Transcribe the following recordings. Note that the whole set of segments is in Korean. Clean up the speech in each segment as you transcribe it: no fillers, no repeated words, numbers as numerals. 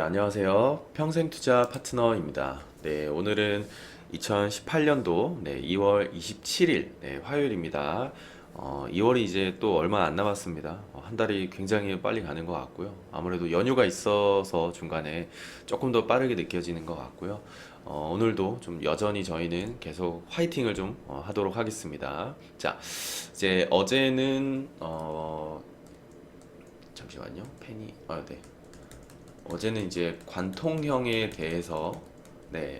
안녕하세요. 평생투자 파트너입니다. 오늘은 2018년도 2월 27일 화요일입니다. 2월이 이제 또 얼마 안 남았습니다. 한 달이 굉장히 빨리 가는 것 같고요. 아무래도 연휴가 있어서 중간에 조금 더 빠르게 느껴지는 것 같고요. 오늘도 좀 여전히 저희는 계속 화이팅을 좀 하도록 하겠습니다. 자, 이제 어제는 잠시만요. 펜이 네. 어제는 이제 관통형에 대해서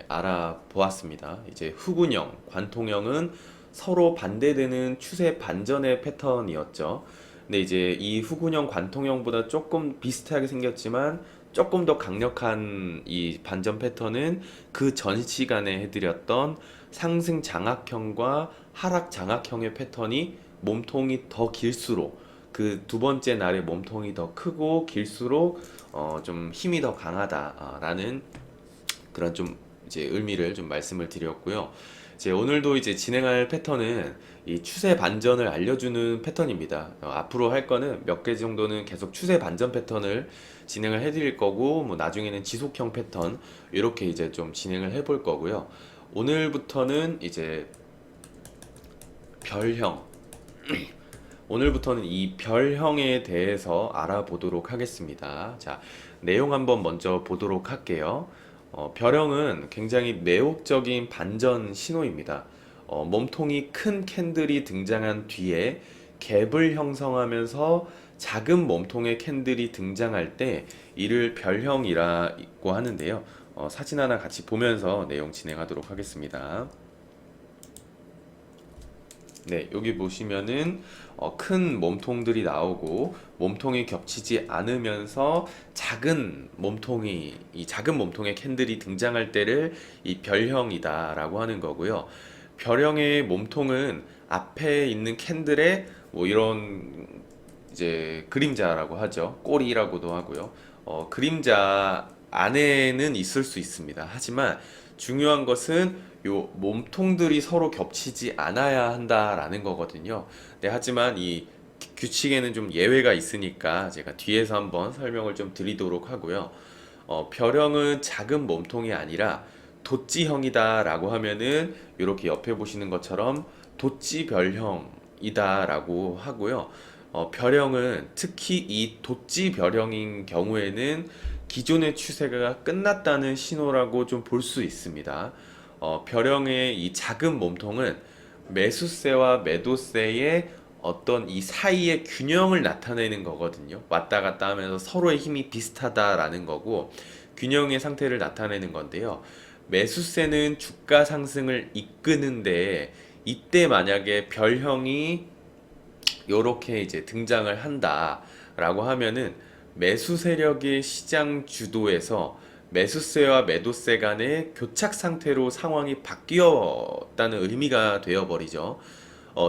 알아보았습니다. 이제 후군형, 관통형은 서로 반대되는 추세 반전의 패턴이었죠. 근데 이제 이 후군형, 관통형보다 조금 비슷하게 생겼지만 조금 더 강력한 이 반전 패턴은 그 전 시간에 해드렸던 상승 장악형과 하락 장악형의 패턴이 몸통이 더 길수록 그 두 번째 날의 몸통이 더 크고 길수록 좀 힘이 더 강하다라는 그런 좀 이제 의미를 좀 말씀을 드렸고요. 이제 오늘도 이제 진행할 패턴은 이 추세 반전을 알려주는 패턴입니다. 앞으로 할 거는 몇 개 정도는 계속 추세 반전 패턴을 진행을 해드릴 거고, 뭐 나중에는 지속형 패턴 이렇게 이제 좀 진행을 해볼 거고요. 오늘부터는 이제 별형, 오늘부터는 이 별형에 대해서 알아보도록 하겠습니다. 자, 내용 한번 먼저 보도록 할게요. 별형은 굉장히 매혹적인 반전 신호입니다. 몸통이 큰 캔들이 등장한 뒤에 갭을 형성하면서 작은 몸통의 캔들이 등장할 때 이를 별형이라고 하는데요. 사진 하나 같이 보면서 내용 진행하도록 하겠습니다. 여기 보시면은 큰 몸통들이 나오고 몸통이 겹치지 않으면서 이 작은 몸통의 캔들이 등장할 때를 이 별형이다라고 하는 거고요. 별형의 몸통은 앞에 있는 캔들의 뭐 이런 이제 그림자라고 하죠. 꼬리라고도 하고요. 그림자 안에는 있을 수 있습니다. 하지만 중요한 것은 요 몸통들이 서로 겹치지 않아야 한다라는 거거든요. 하지만 이 규칙에는 좀 예외가 있으니까 제가 뒤에서 한번 설명을 좀 드리도록 하고요. 별형은 작은 몸통이 아니라 도찌형이다라고 하면은 이렇게 옆에 보시는 것처럼 도찌별형이다라고 하고요. 별형은 특히 이 도찌별형인 경우에는 기존의 추세가 끝났다는 신호라고 좀 볼 수 있습니다. 별형의 이 작은 몸통은 매수세와 매도세의 어떤 이 사이의 균형을 나타내는 거거든요. 왔다 갔다 하면서 서로의 힘이 비슷하다라는 거고 균형의 상태를 나타내는 건데요. 매수세는 주가 상승을 이끄는데 이때 만약에 별형이 요렇게 이제 등장을 한다라고 하면은 매수 세력의 시장 주도에서 매수세와 매도세 간의 교착 상태로 상황이 바뀌었다는 의미가 되어버리죠.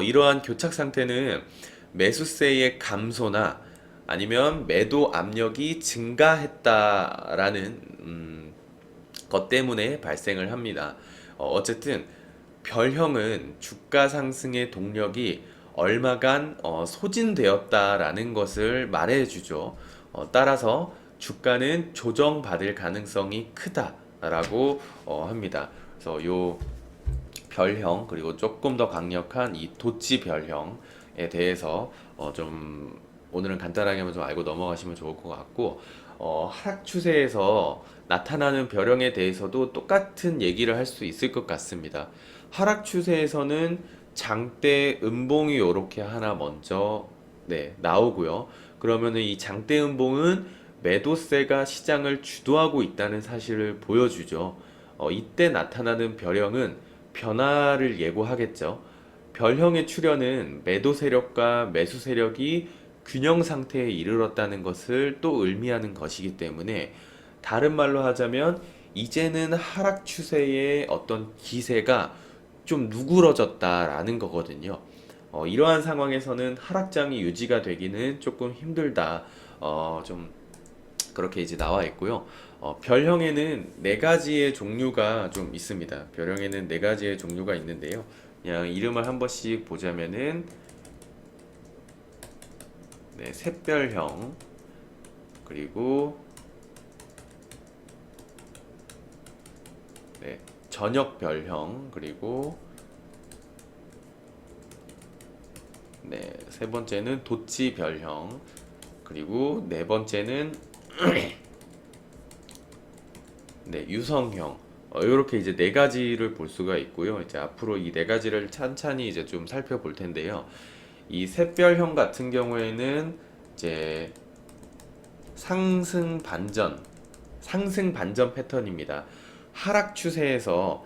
이러한 교착 상태는 매수세의 감소나 아니면 매도 압력이 증가했다라는 것 때문에 발생을 합니다. 어쨌든 별형은 주가 상승의 동력이 얼마간 소진되었다라는 것을 말해주죠. 따라서 주가는 조정받을 가능성이 크다라고 합니다. 그래서 요 별형 그리고 조금 더 강력한 이 도치 별형에 대해서 좀 오늘은 간단하게 한번 좀 알고 넘어가시면 좋을 것 같고, 하락 추세에서 나타나는 별형에 대해서도 똑같은 얘기를 할 수 있을 것 같습니다. 하락 추세에서는 장대 음봉이 이렇게 하나 먼저 나오고요. 그러면은 이 장대 음봉은 매도세가 시장을 주도하고 있다는 사실을 보여주죠. 이때 나타나는 별형은 변화를 예고하겠죠. 별형의 출현은 매도 세력과 매수 세력이 균형 상태에 이르렀다는 것을 또 의미하는 것이기 때문에, 다른 말로 하자면 이제는 하락 추세의 어떤 기세가 좀 누그러졌다라는 거거든요. 이러한 상황에서는 하락장이 유지가 되기는 조금 힘들다. 좀 그렇게 이제 나와 있고요. 별형에는 네 가지의 종류가 좀 있습니다. 별형에는 네 가지의 종류가 있는데요. 그냥 이름을 한 번씩 보자면은 샛별형, 그리고 네, 저녁별형, 그리고 네, 세 번째는 도치별형, 그리고 네 번째는 네, 유성형. 이렇게 이제 네 가지를 볼 수가 있고요. 이제 앞으로 이 네 가지를 찬찬히 이제 좀 살펴볼 텐데요. 이 샛별형 같은 경우에는 이제 상승 반전, 상승 반전 패턴입니다. 하락 추세에서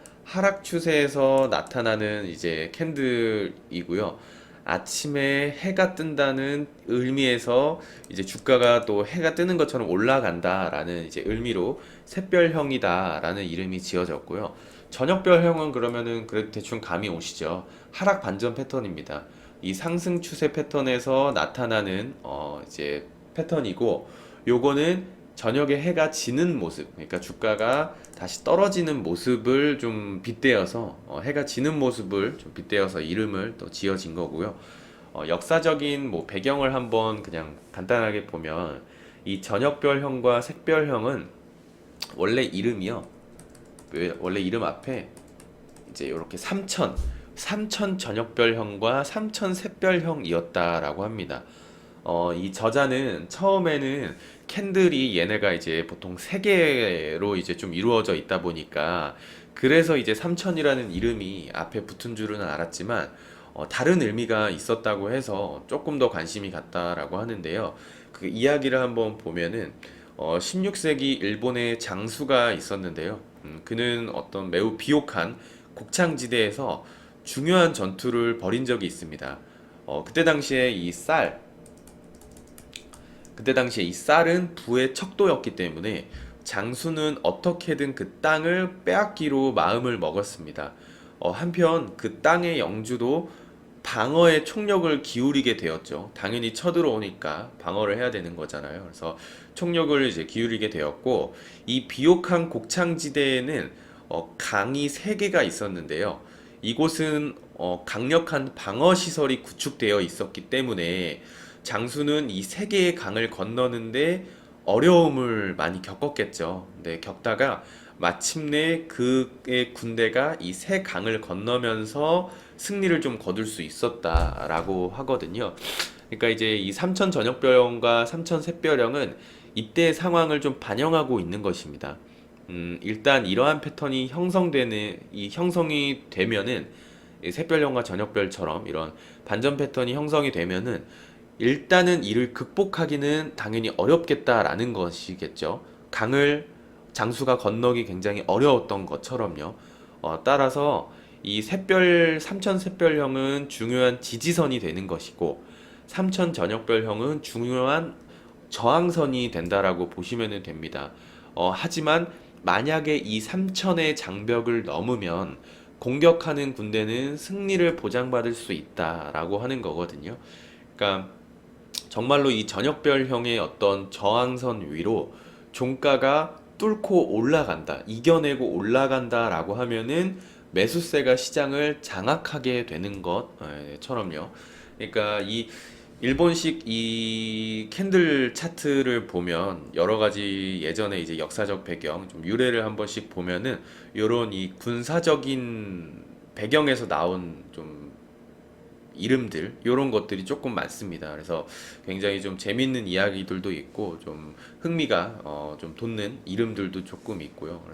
나타나는 이제 캔들이고요. 아침에 해가 뜬다는 의미에서 이제 주가가 또 해가 뜨는 것처럼 올라간다라는 이제 의미로 샛별형이다라는 이름이 지어졌고요. 저녁별형은 그러면은 그래도 대충 감이 오시죠. 하락 반전 패턴입니다. 이 상승 추세 패턴에서 나타나는 이제 패턴이고, 요거는 저녁에 해가 지는 모습, 그러니까 주가가 다시 떨어지는 모습을 좀 빗대어서 해가 지는 모습을 좀 빗대어서 이름을 또 지어진 거고요. 역사적인 뭐 배경을 한번 그냥 간단하게 보면, 이 저녁별형과 색별형은 원래 이름이요. 원래 이름 앞에 이제 이렇게 삼천 저녁별형과 삼천 샛별형이었다라고 합니다. 이 저자는 처음에는 캔들이 얘네가 이제 보통 세 개로 이제 좀 이루어져 있다 보니까, 그래서 이제 삼천이라는 이름이 앞에 붙은 줄은 알았지만 다른 의미가 있었다고 해서 조금 더 관심이 갔다라고 하는데요. 그 이야기를 한번 보면은 16세기 일본의 장수가 있었는데요. 그는 어떤 매우 비옥한 곡창지대에서 중요한 전투를 벌인 적이 있습니다. 그때 당시에 이 쌀은 부의 척도였기 때문에 장수는 어떻게든 그 땅을 빼앗기로 마음을 먹었습니다. 한편 그 땅의 영주도 방어에 총력을 기울이게 되었죠. 당연히 쳐들어오니까 방어를 해야 되는 거잖아요. 그래서 총력을 이제 기울이게 되었고, 이 비옥한 곡창지대에는 강이 세 개가 있었는데요. 이곳은 강력한 방어 시설이 구축되어 있었기 때문에 장수는 이 세 개의 강을 건너는데 어려움을 많이 겪었겠죠. 근데 겪다가 마침내 그의 군대가 이 세 강을 건너면서 승리를 좀 거둘 수 있었다라고 하거든요. 그러니까 이제 이 삼천 전역별령과 삼천 샛별령은 이때 상황을 좀 반영하고 있는 것입니다. 일단 이러한 패턴이 형성이 되면은, 이 샛별령과 전역별처럼 이런 반전 패턴이 형성이 되면은 일단은 이를 극복하기는 당연히 어렵겠다라는 것이겠죠. 강을 장수가 건너기 굉장히 어려웠던 것처럼요. 따라서 이 삼천 샛별형은 중요한 지지선이 되는 것이고, 삼천 전역별형은 중요한 저항선이 된다라고 보시면 됩니다. 하지만 만약에 이 삼천의 장벽을 넘으면 공격하는 군대는 승리를 보장받을 수 있다라고 하는 거거든요. 그러니까 정말로 이 전역별형의 어떤 저항선 위로 종가가 뚫고 올라간다, 이겨내고 올라간다라고 하면은 매수세가 시장을 장악하게 되는 것처럼요. 그러니까 이 일본식 이 캔들 차트를 보면 여러 가지 예전에 이제 역사적 배경, 좀 유래를 한 번씩 보면은 요런 이 군사적인 배경에서 나온 좀 이름들, 요런 것들이 조금 많습니다. 그래서 굉장히 좀 재밌는 이야기들도 있고 좀 흥미가 좀 돋는 이름들도 조금 있고요.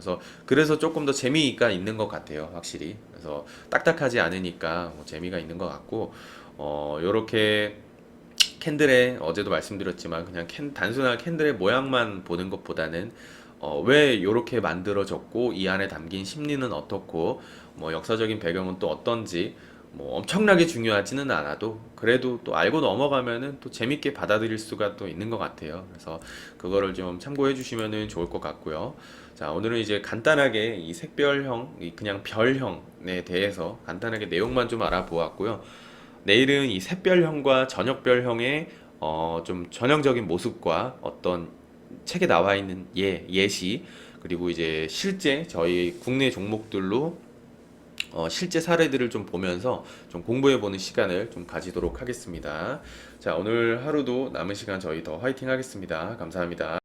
그래서 조금 더 재미가 있는 것 같아요, 확실히. 그래서 딱딱하지 않으니까 뭐 재미가 있는 것 같고, 요렇게 캔들의, 어제도 말씀드렸지만 그냥 단순한 캔들의 모양만 보는 것보다는 왜 요렇게 만들어졌고 이 안에 담긴 심리는 어떻고 뭐 역사적인 배경은 또 어떤지, 뭐 엄청나게 중요하지는 않아도 그래도 또 알고 넘어가면은 또 재밌게 받아들일 수가 또 있는 것 같아요. 그래서 그거를 좀 참고해 주시면은 좋을 것 같고요. 자, 오늘은 이제 간단하게 이 색별형, 이 그냥 별형에 대해서 간단하게 내용만 좀 알아보았고요. 내일은 이 샛별형과 저녁별형의 좀 전형적인 모습과 어떤 책에 나와 있는 예시, 그리고 이제 실제 저희 국내 종목들로 실제 사례들을 좀 보면서 좀 공부해보는 시간을 좀 가지도록 하겠습니다. 자, 오늘 하루도 남은 시간 저희 더 화이팅 하겠습니다. 감사합니다.